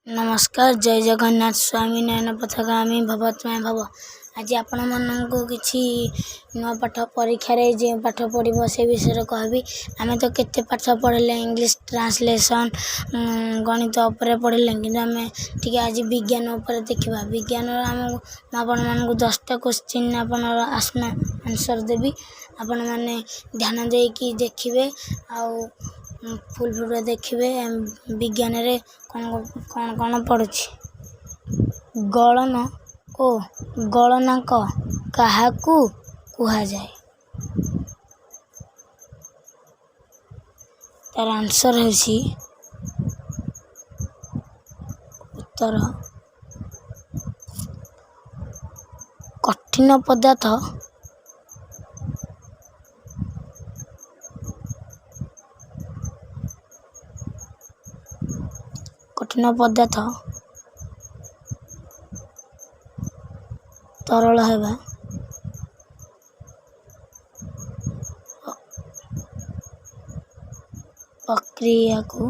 नमस्कार जय जगन्नाथ स्वामी नयन पथगामी भवत्मय भव। आज आपण मानक किसी नुआ पाठ परीक्षा जो पाठ पढ़ से विषय कहबी। आम तो केते पाठ पढ़ले इंग्लिश ट्रांसलेशन गणित उपर पढ़ले कि आम टी आज विज्ञान उपर देखा। विज्ञान आम आपण मानक 10टा क्वेश्चन आपण आसना आंसर देवी। आपण मैंने ध्यान देकी देखिए आउ फुल वीडियो देखिए। विज्ञान रे कौन कौन कौन पढ़ुछि। गणन ओ गणनांक काहाकू कुहा जाए। तार आंसर है उत्तर कठिन पदार्थ तरल हेबा प्रक्रिया को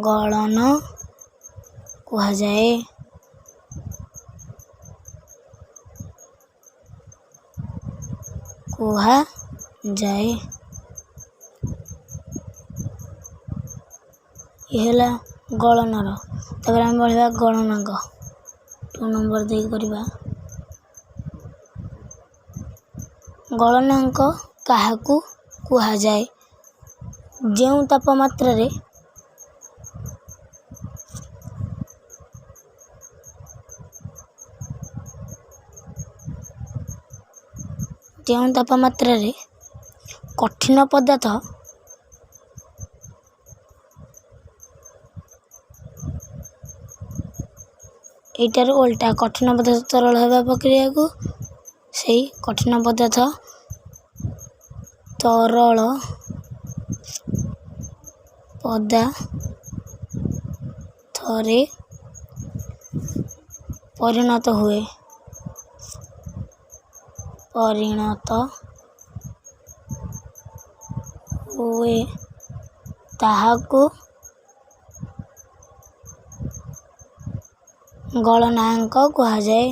गणन कुहा जाए। ये है गणनर। तब आम बढ़ा गणनांक 2 नंबर दे करवा। गणनांक काहाकू कुहा जाए जो तापमात्रा रे कठिन पदार्थ एटार उल्टा कठिन पदार्थ तरल होगा प्रक्रिया को सही कठिन पदार्थ तरल पदार्थरे परिणत हुए ताहाको गणनांक कुहा जाए।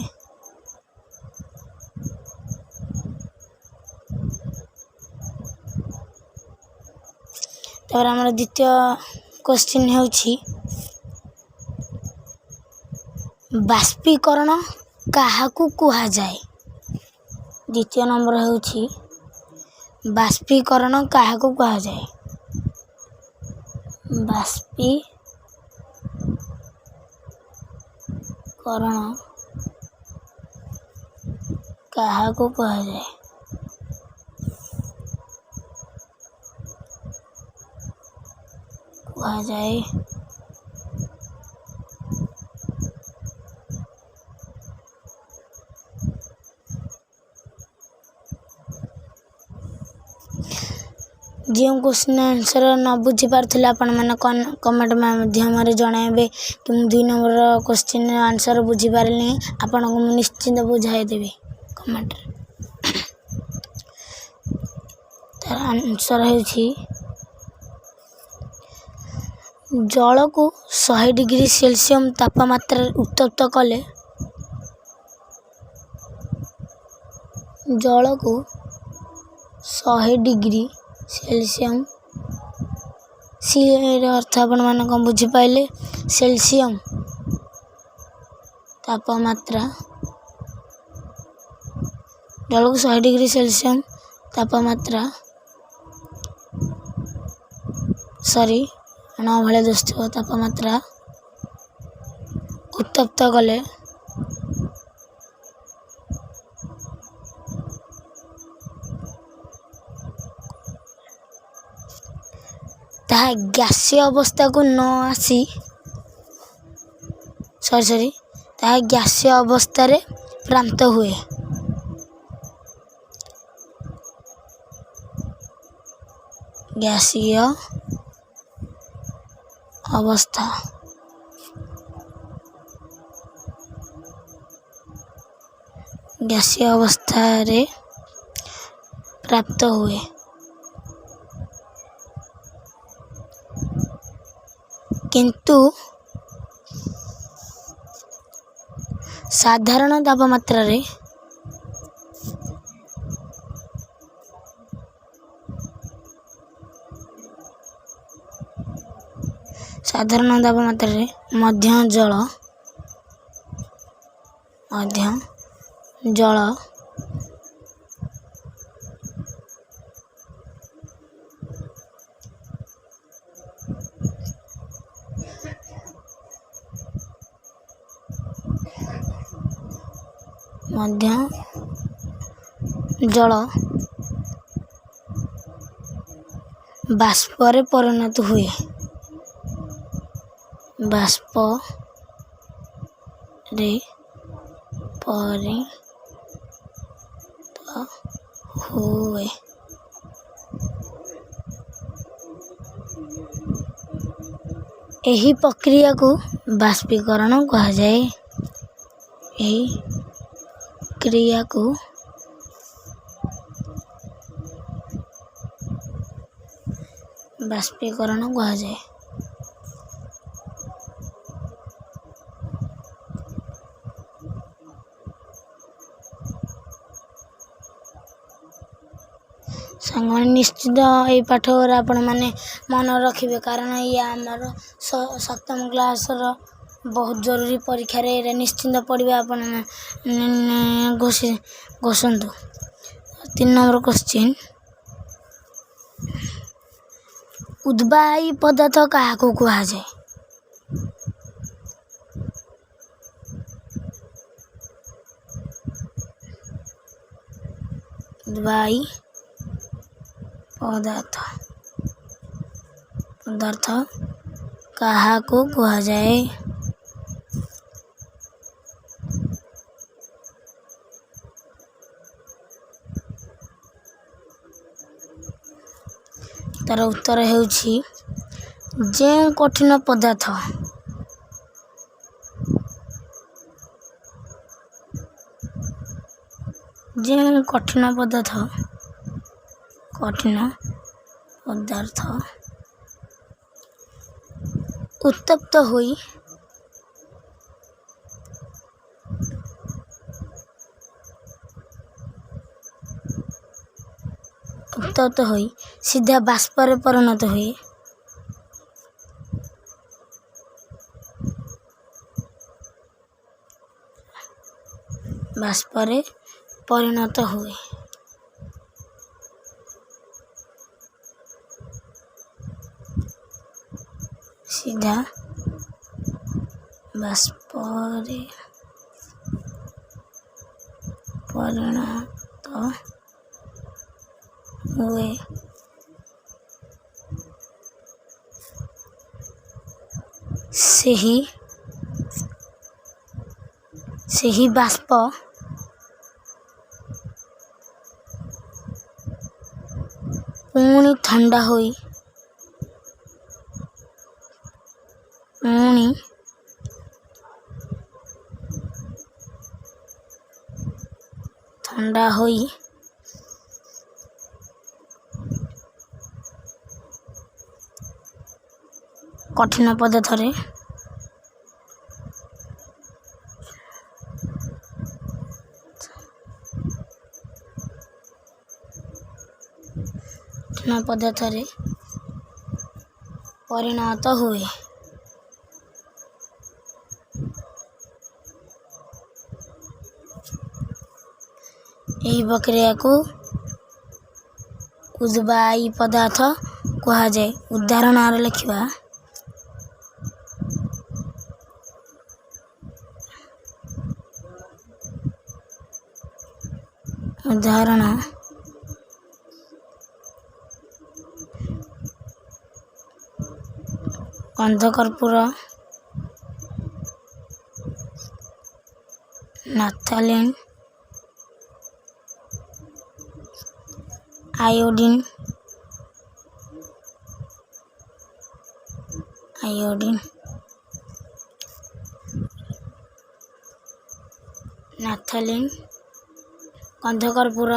तब आम द्वितीय क्वेश्चन होछि बाष्पीकरण काहाकू कुहा जाए। द्वितीय नंबर होछि बाष्पीकरण काहाकू कुहा जाए। बाष्पीकरण काहाकू कुहा जाए। जो क्वेश्चन आंसर न बुझी पार्थले आपण माने कमेंट माध्यम रे जणाइबे कि मु 2 नंबर क्वेश्चन आंसर बुझी पारली आपण को निश्चिंत बुझाई देबे कमेंट रे। तार आंसर है जल को 100 डिग्री सेल्सियस तापमात्रा उत्तप्त कले जल को 100 डिग्री सेल्सियस सी अर्थ आपण माने कौन बुझी पाइले। सेल्सियम तापमात्रा जल को 100 डिग्री सेल्सियस तापमात्रा सॉरी न भले दोस्तों तापमात्रा उत्तप्त कले ताहा गैसीय अवस्था को न आसी सॉरी ताहा गैसीय अवस्था रे प्राप्त हुए। गैसीय अवस्था रे प्राप्त हुए। किंतु साधारण तापमात्रा रे मध्य जल बाष्प रे परिणत हुए एही प्रक्रिया को बाष्पीकरण कहा जाए। एही क्रिया को बाष्पीकरण कहा जाए। सांगने निश्चित ये पाठ आपण मैंने मन रखिए कारण ये आमर सप्तम क्लास बहुत जरूरी परीक्षा रे निश्चिंत पढ़े आपण घोषंतु। 3 नंबर क्वेश्चन उद्बायी पदार्थ क्या कहा जाए? उद्बायी पदार्थ क्या कहा जाए? तार उत्तर हेउछि जे कठिन पदार्थ उत्तप्त होई सीधा बाष्प रे परिणत हुए। सीधा बाष्प रे परिणत हुए। सही बाष्प पुणी ठंडा होई कठिन पदार्थ रे परिणत हुए। यही प्रक्रिया को उद्बायी पदार्थ कहा जाए। उदाहरण आर लिखा उदाहरण गंधकर्पूर नाफ्थलीन आयोडीन नाफ्थलीन गंधकर्पूर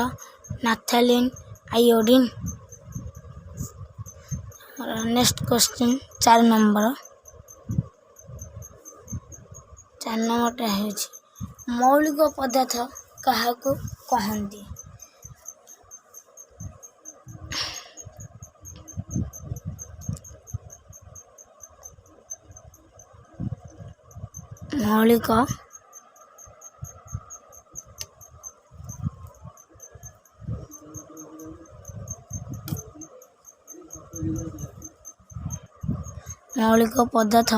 naphthalene iodine. Next question 4 number 4 ନମ୍ବରଟା ହେଉଛି ମୌଳିକ ପଦାର୍ଥ କାହାକୁ କହନ୍ତି? ମୌଳିକ ପଦାର୍ଥ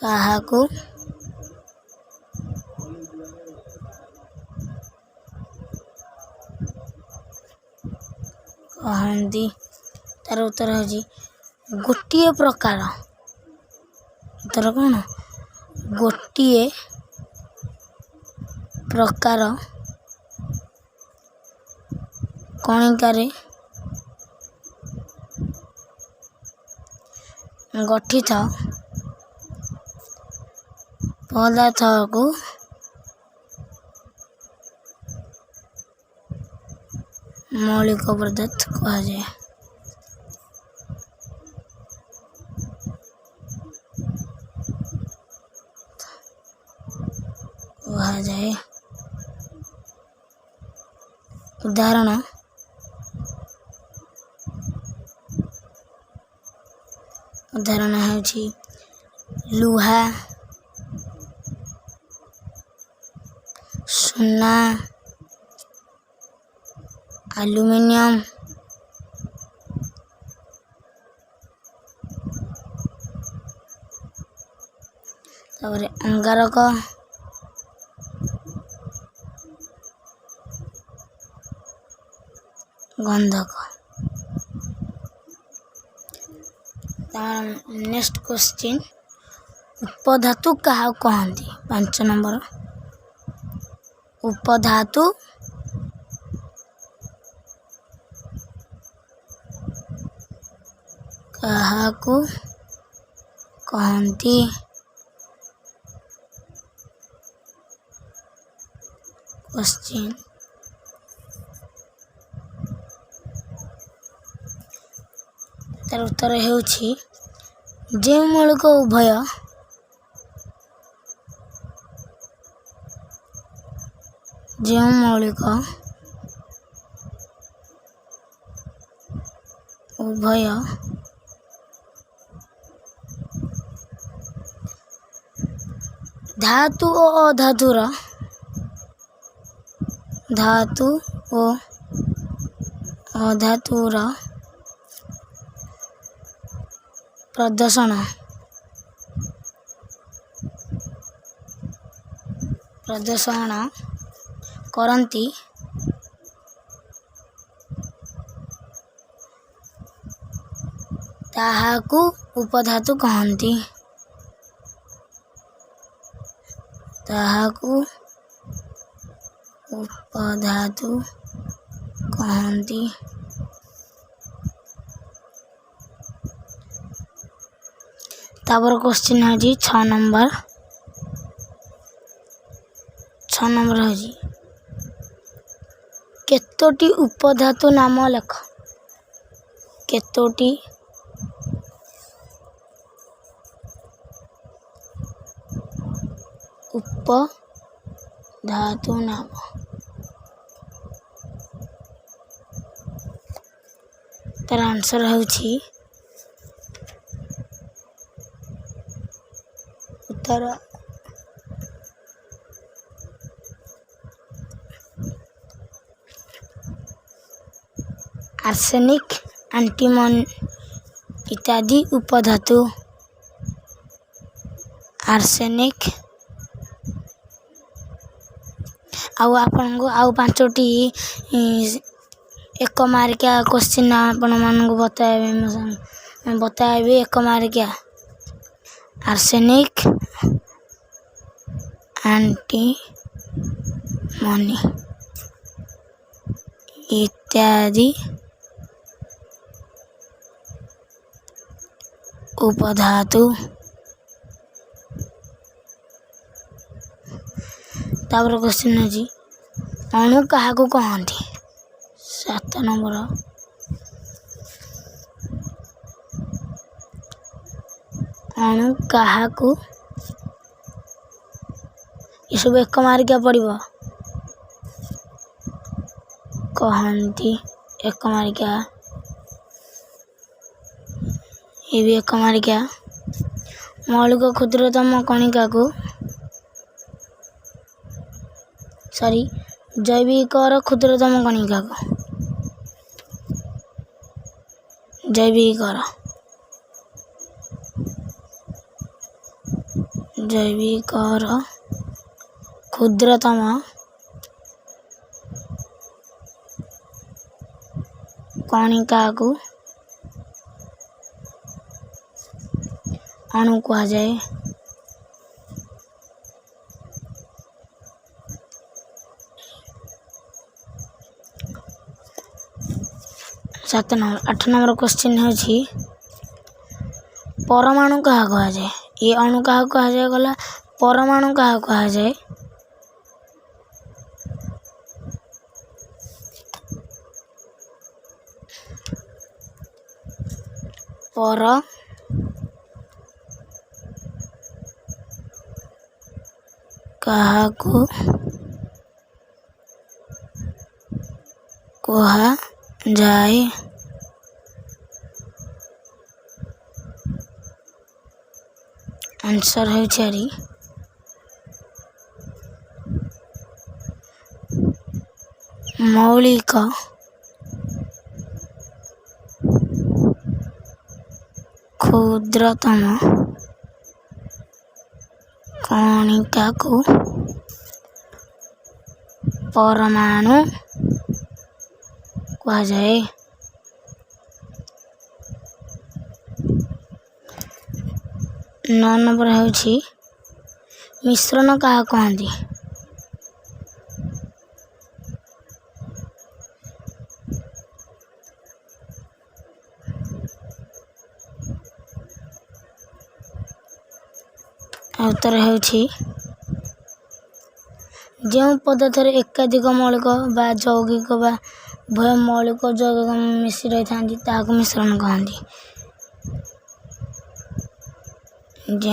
କାହାକୁ କହନ୍ତି? ତାର ଉତ୍ତର ହେଉଛି ଗୋଟିଏ ପ୍ରକାର। ଉତ୍ତର କ'ଣ? ଗୋଟିଏ ପ୍ରକାର କଣିକାରେ ଗଠିତ ପଦାର୍ଥକୁ ମୌଳିକ ପଦାର୍ଥ କୁହାଯାଏ। ଉଦାହରଣ ହେଉଛି ଲୁହା, ସୁନା, ଆଲୁମିନିୟମ, ତାପରେ ଅଙ୍ଗାରକ, ଗନ୍ଧକ। ନେକ୍ସଟ କ୍ୱେଶ୍ଚିନ୍, ଉପଧାତୁ କାହାକୁ କହନ୍ତି? 5 ନମ୍ବର, ଉପଧାତୁ କାହାକୁ କହନ୍ତି? କ୍ୱେଶ୍ଚିନ୍, ତାର ଉତ୍ତର ହେଉଛି ଯେଉଁ ମୌଳିକ ଉଭୟ ଧାତୁ ଓ ଅଧାତୁର ପ୍ରଦର୍ଶନ କରନ୍ତି ତାହାକୁ ଉପଧାତୁ କହନ୍ତି। ତାପରେ କ୍ୱେଶ୍ଚିନ୍ ହେଉଛି 6 ନମ୍ବର। 6 ନମ୍ବର ହେଉଛି କେତୋଟି ଉପଧାତୁ ନାମ ଲେଖ? କେତୋଟି ଉପଧାତୁ ନାମ? ତାର ଆନ୍ସର ହେଉଛି ଉତ୍ତର ଆର୍ସେନିକ୍, ଆଣ୍ଟିମନି ଇତ୍ୟାଦି ଉପଧାତୁ। ଆର୍ସେନିକ୍। ଆଉ ଆପଣଙ୍କୁ ଆଉ 5ଟି 1 ମାର୍କିଆ କ୍ୱେଶ୍ଚିନ୍ ଆପଣମାନଙ୍କୁ ବତାଇବି 1 ମାର୍କିଆ। ଆର୍ସେନିକ୍, ଆଣ୍ଟିମନି ଇତ୍ୟାଦି ଉପଧାତୁ। ତାପରେ କ୍ୱେଶ୍ଚିନ୍ ଅଛି ଅଣୁ କାହାକୁ କହନ୍ତି? 7 ନମ୍ବର। अणु काहाकू ये सब एक मारिका पड़िबो कहती एक मारिका ये भी एक मारिका मौलिक क्षुद्रतम कणिका को सॉरी जैविक क्षुद्रतम कणिका को जैविक क्षुद्रतम कणिका को अणु कहा जाए। 7 नंबर 8 नंबर क्वेश्चन होची परमाणु कहा कहा जाए। ये अणु कहा कहा जाए गला परमाणु कहा कहा जाए। पर कहा को कहा जाए। आंसर है चारि मौलिक क्षुद्रतम कणिका को परमाणु कहा जाए। 9 नंबर होची मिश्रण कहा कहती। उत्तर होची जो पदार्थ एकाधिक मौलिक बा यौगिक बा उभय मौलिक यौगिक मिश्र रही था मिश्रण कहती। जो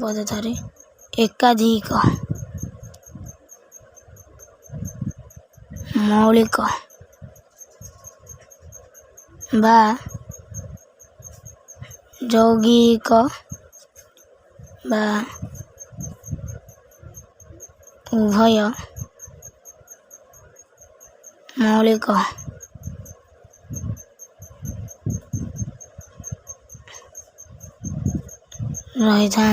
पदार्थ एकाधिक मौलिक बा यौगिक बा उभय मौलिक रही था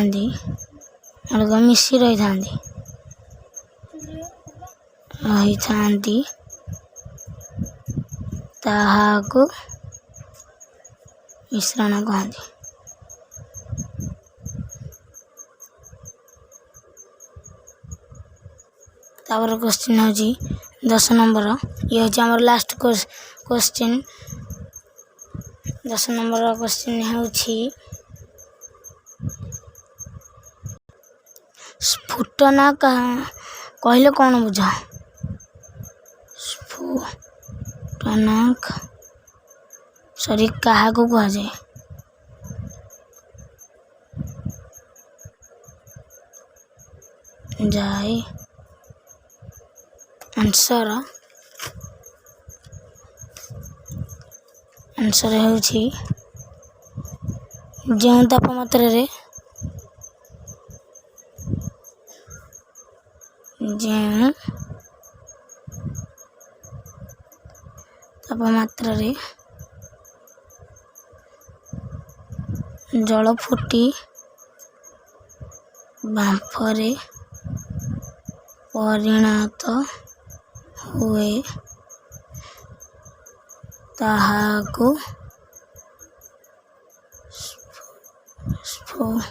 मिशी रही ताहाको मिश्रण कहती। तापर क्वेश्चन होची 10 नंबर ये होची हमर लास्ट क्वेश्चन। 10 नंबर क्वेश्चन होची स्फुटना कहले कौन बुझा। स्फुटनाक सॉरी कहा को कहा जाए। आंसर होची जो तापमात्रा रे जल फुटी बांफरे परिणत हुए ताहाको स्फुटनाक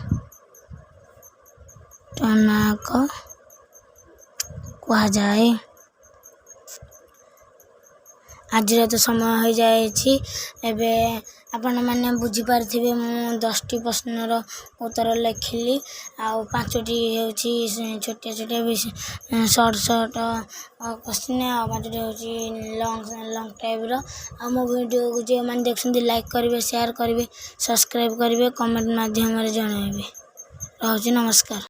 कहा जाए। आज तो समय हो जाए एबे ଆପଣମାନେ ବୁଝିପାରିଥିବେ ମୁଁ 10ଟି ପ୍ରଶ୍ନର ଉତ୍ତର ଲେଖିଲି ଆଉ 5ଟି ହେଉଛି ଛୋଟିଆ ସର୍ଟ କ୍ୱେଶ୍ଚିନ୍ ଆଉ 5ଟି ହେଉଛି ଲଙ୍ଗ ଟାଇପ୍ର। ଆଉ ମୋ ଭିଡ଼ିଓକୁ ଯେଉଁମାନେ ଦେଖୁଛନ୍ତି ଲାଇକ୍ କରିବେ, ସେୟାର କରିବେ, ସବସ୍କ୍ରାଇବ୍ କରିବେ, କମେଣ୍ଟ ମାଧ୍ୟମରେ ଜଣାଇବେ। ରହୁଛି, ନମସ୍କାର।